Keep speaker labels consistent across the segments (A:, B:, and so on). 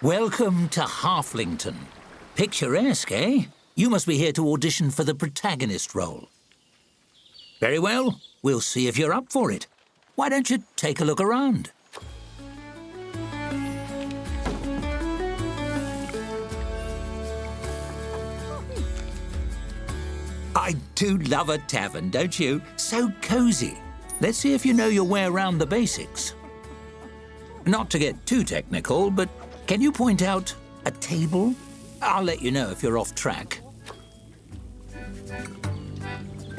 A: Welcome to Halflington. Picturesque, eh? You must be here to audition for the protagonist role. Very well, we'll see if you're up for it. Why don't you take a look around? I do love a tavern, don't you? So cosy. Let's see if you know your way around the basics. Not to get too technical, but can you point out a table? I'll let you know if you're off track.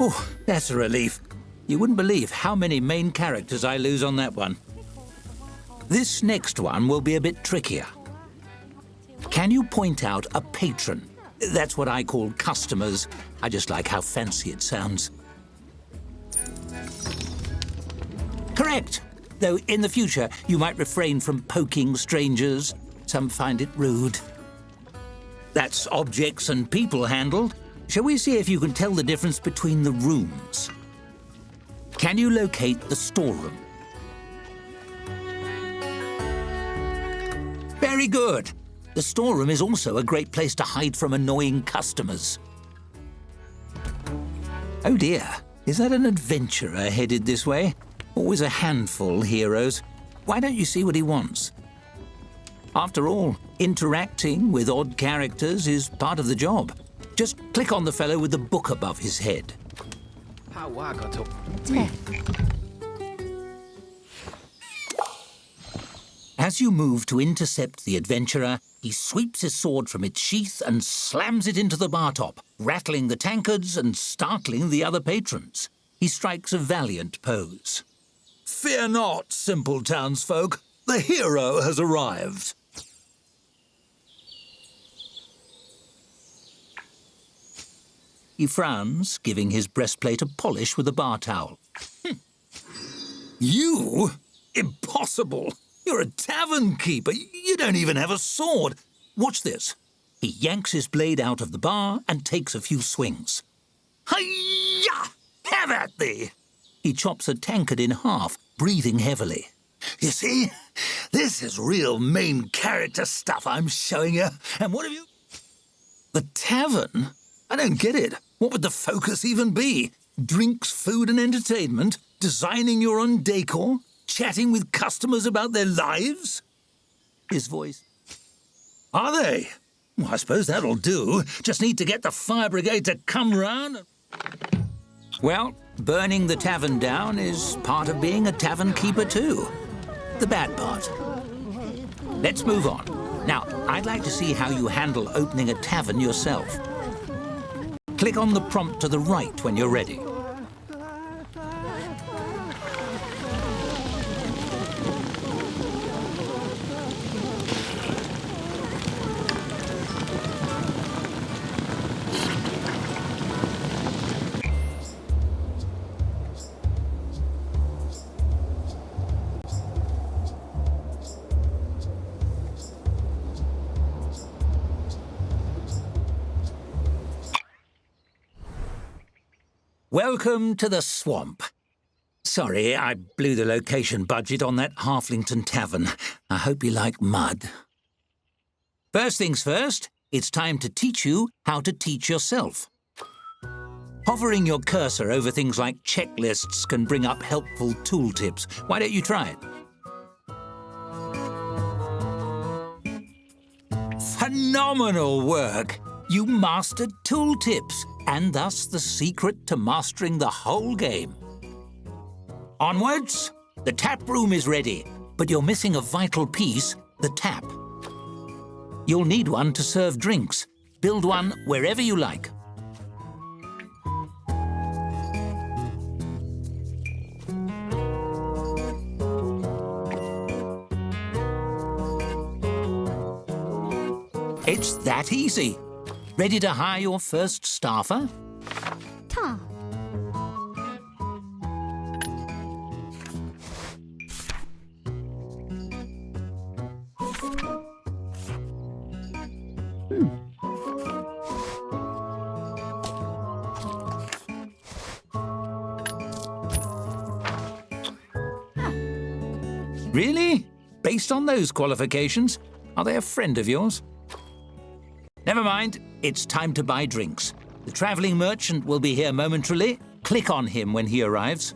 A: Oh, that's a relief. You wouldn't believe how many main characters I lose on that one. This next one will be a bit trickier. Can you point out a patron? That's what I call customers. I just like how fancy it sounds. Correct. Though in the future, you might refrain from poking strangers. Some find it rude. That's objects and people handled. Shall we see if you can tell the difference between the rooms? Can you locate the storeroom? Very good. The storeroom is also a great place to hide from annoying customers. Oh dear, is that an adventurer headed this way? Always a handful, heroes. Why don't you see what he wants? After all, interacting with odd characters is part of the job. Just click on the fellow with the book above his head. As you move to intercept the adventurer, he sweeps his sword from its sheath and slams it into the bar top, rattling the tankards and startling the other patrons. He strikes a valiant pose. Fear not, simple townsfolk. The hero has arrived. He frowns, giving his breastplate a polish with a bar towel. You? Impossible! You're a tavern keeper. You don't even have a sword. Watch this. He yanks his blade out of the bar and takes a few swings. Hi-ya! Have at thee! He chops a tankard in half, breathing heavily. You see? This is real main character stuff I'm showing you. And what have you... The tavern? I don't get it. What would the focus even be? Drinks, food and entertainment? Designing your own decor? Chatting with customers about their lives? His voice. Are they? Well, I suppose that'll do. Just need to get the fire brigade to come round. Well, burning the tavern down is part of being a tavern keeper too. The bad part. Let's move on. Now, I'd like to see how you handle opening a tavern yourself. Click on the prompt to the right when you're ready. Welcome to the swamp. Sorry, I blew the location budget on that Halflington tavern. I hope you like mud. First things first, it's time to teach you how to teach yourself. Hovering your cursor over things like checklists can bring up helpful tooltips. Why don't you try it? Phenomenal work! You mastered tooltips, and thus the secret to mastering the whole game. Onwards! The tap room is ready, but you're missing a vital piece, the tap. You'll need one to serve drinks. Build one wherever you like. It's that easy. Ready to hire your first staffer?
B: Ta.
A: Really? Based on those qualifications? Are they a friend of yours? Never mind. It's time to buy drinks. The travelling merchant will be here momentarily. Click on him when he arrives.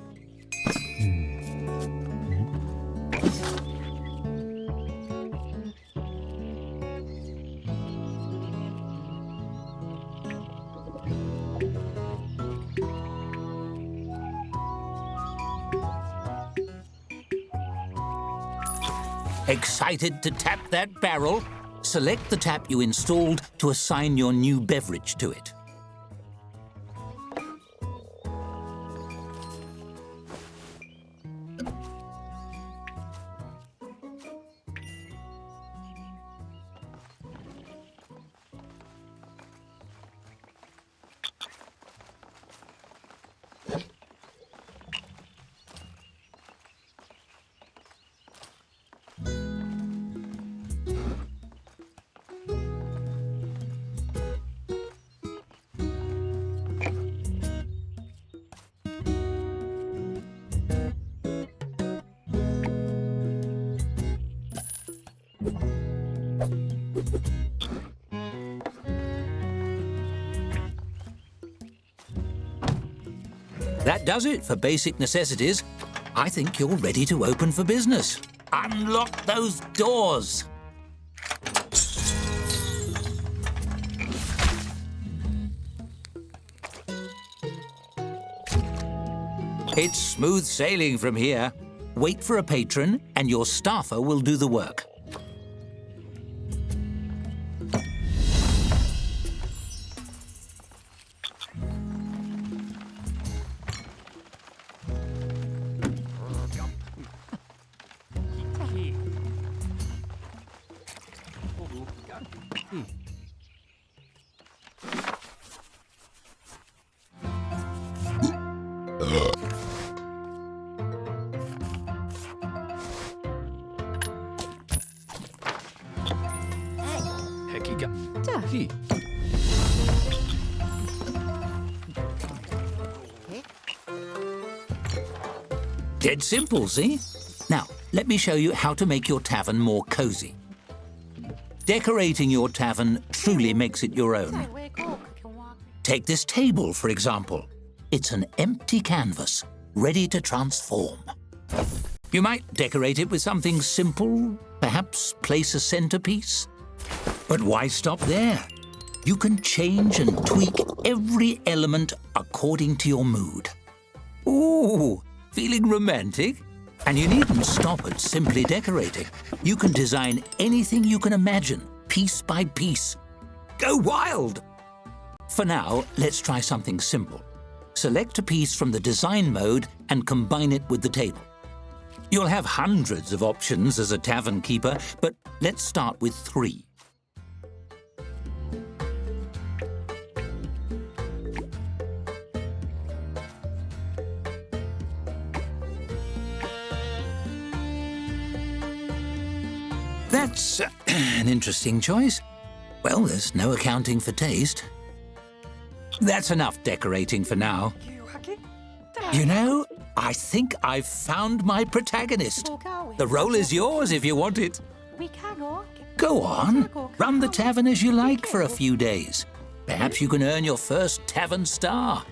A: Excited to tap that barrel? Select the tap you installed to assign your new beverage to it. That does it for basic necessities. I think you're ready to open for business. Unlock those doors. It's smooth sailing from here. Wait for a patron and your staffer will do the work. Dead simple, see? Now, let me show you how to make your tavern more cozy. Decorating your tavern truly makes it your own. Take this table, for example. It's an empty canvas, ready to transform. You might decorate it with something simple, perhaps place a centerpiece. But why stop there? You can change and tweak every element according to your mood. Ooh, feeling romantic? And you needn't stop at simply decorating. You can design anything you can imagine, piece by piece. Go wild! For now, let's try something simple. Select a piece from the design mode and combine it with the table. You'll have hundreds of options as a tavern keeper, but let's start with 3. That's an interesting choice. Well, there's no accounting for taste. That's enough decorating for now. You know, I think I've found my protagonist. The role is yours if you want it. Go on, run the tavern as you like for a few days. Perhaps you can earn your first tavern star.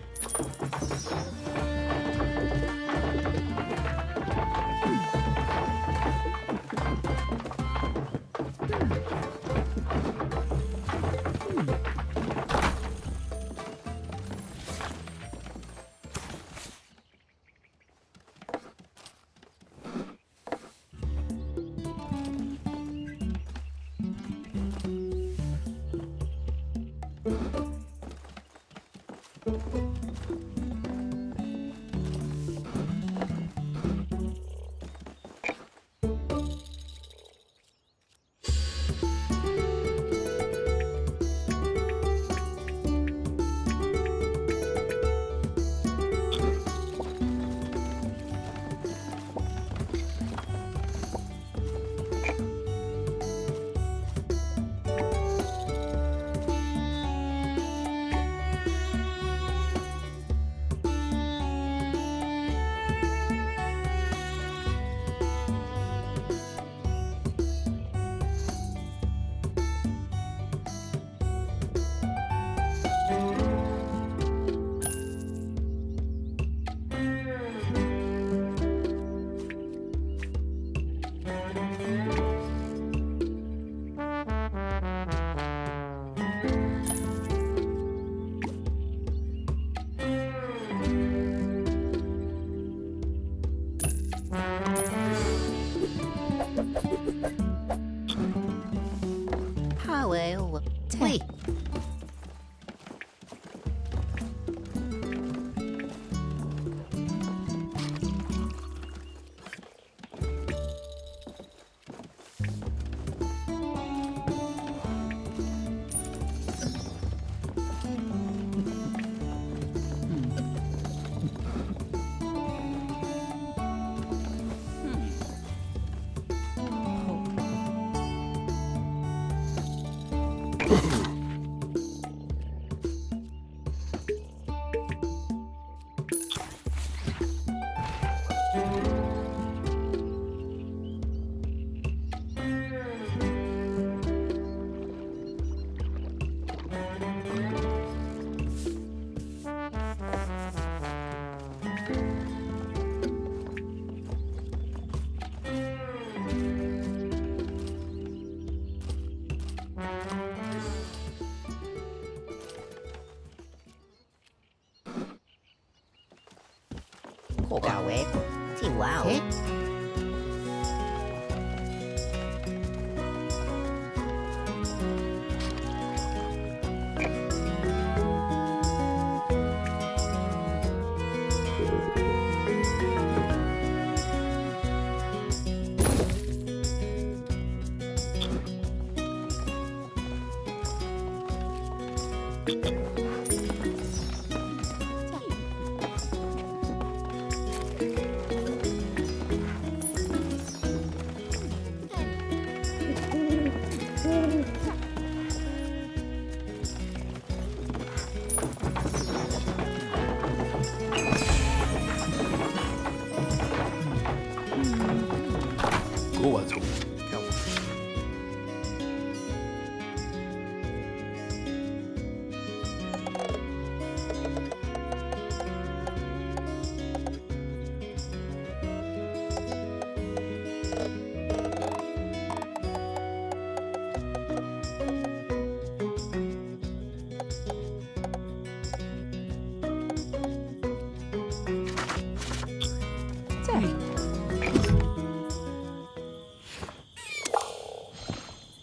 B: Pogawek. Si wow.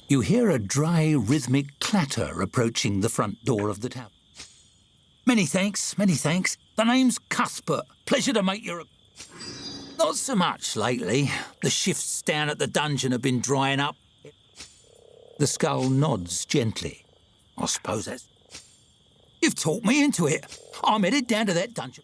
A: You hear a dry, rhythmic clatter approaching the front door of the tavern. Many thanks, many thanks. The name's Cuthbert. Pleasure to make your... Not so much lately. The shifts down at the dungeon have been drying up. The skull nods gently. I suppose that's... You've talked me into it. I'm headed down to that dungeon.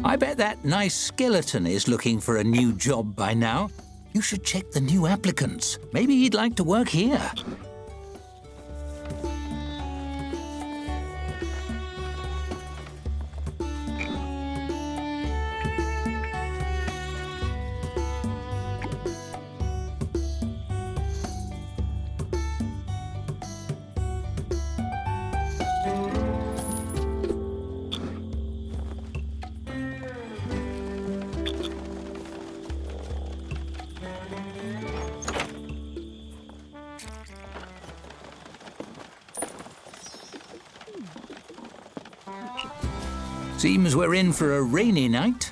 A: I bet that nice skeleton is looking for a new job by now. You should check the new applicants. Maybe he'd like to work here. Seems we're in for a rainy night.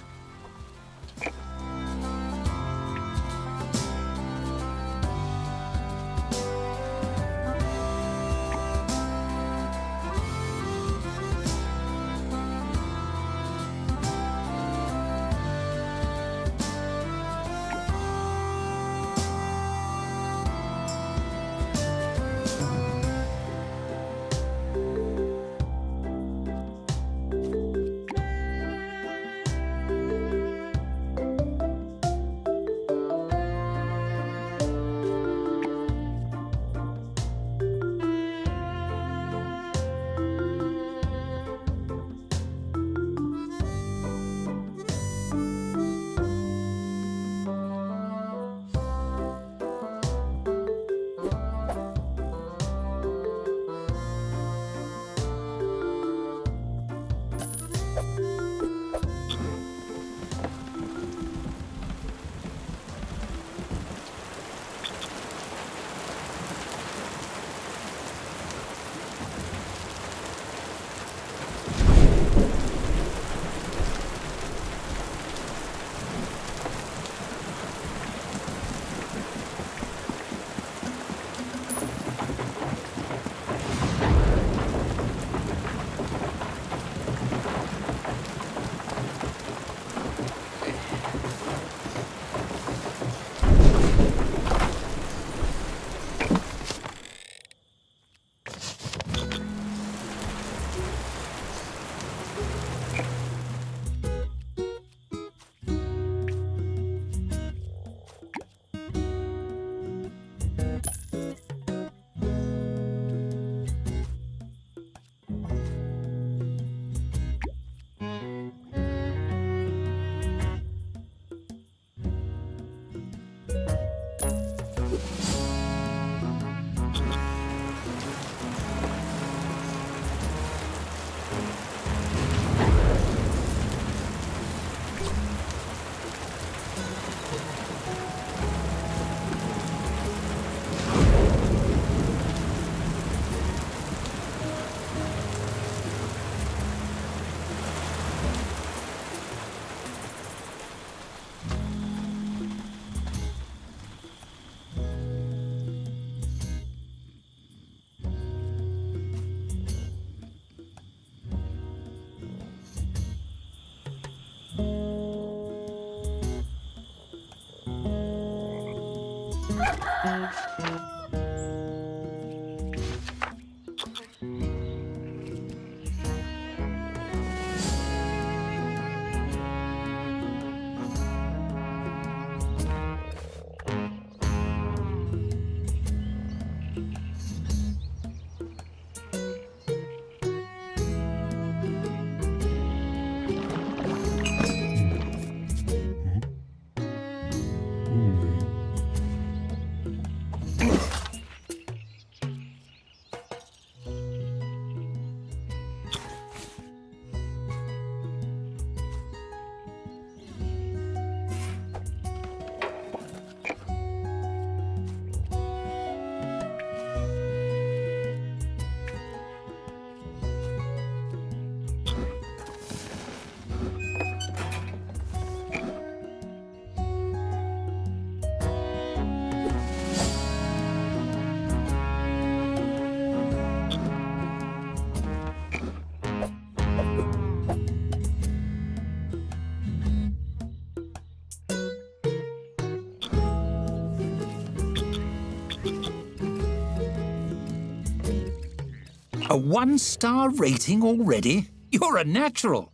A: A 1-star rating already? You're a natural.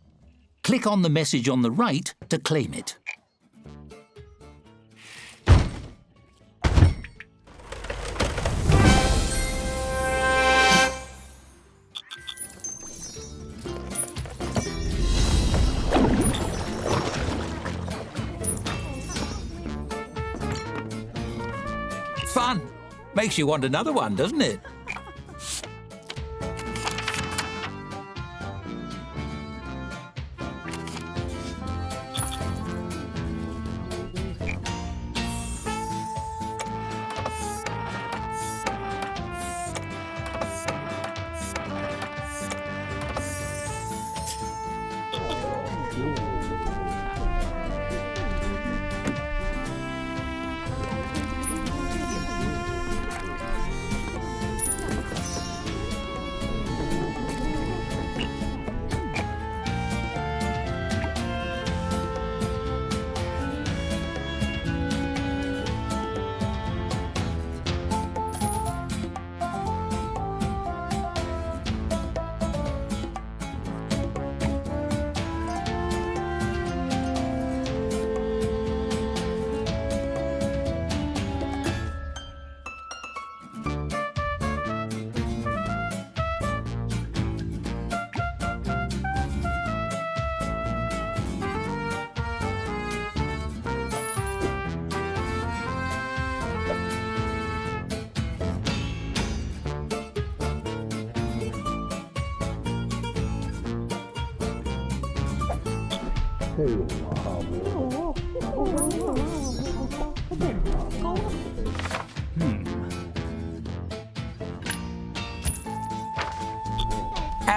A: Click on the message on the right to claim it. Fun. Makes you want another one, doesn't it?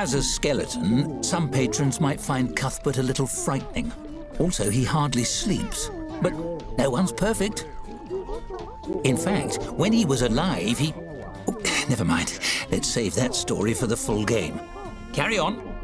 A: As a skeleton, some patrons might find Cuthbert a little frightening. Also, he hardly sleeps. But no one's perfect. In fact, when he was alive, he... Oh, never mind. Let's save that story for the full game. Carry on.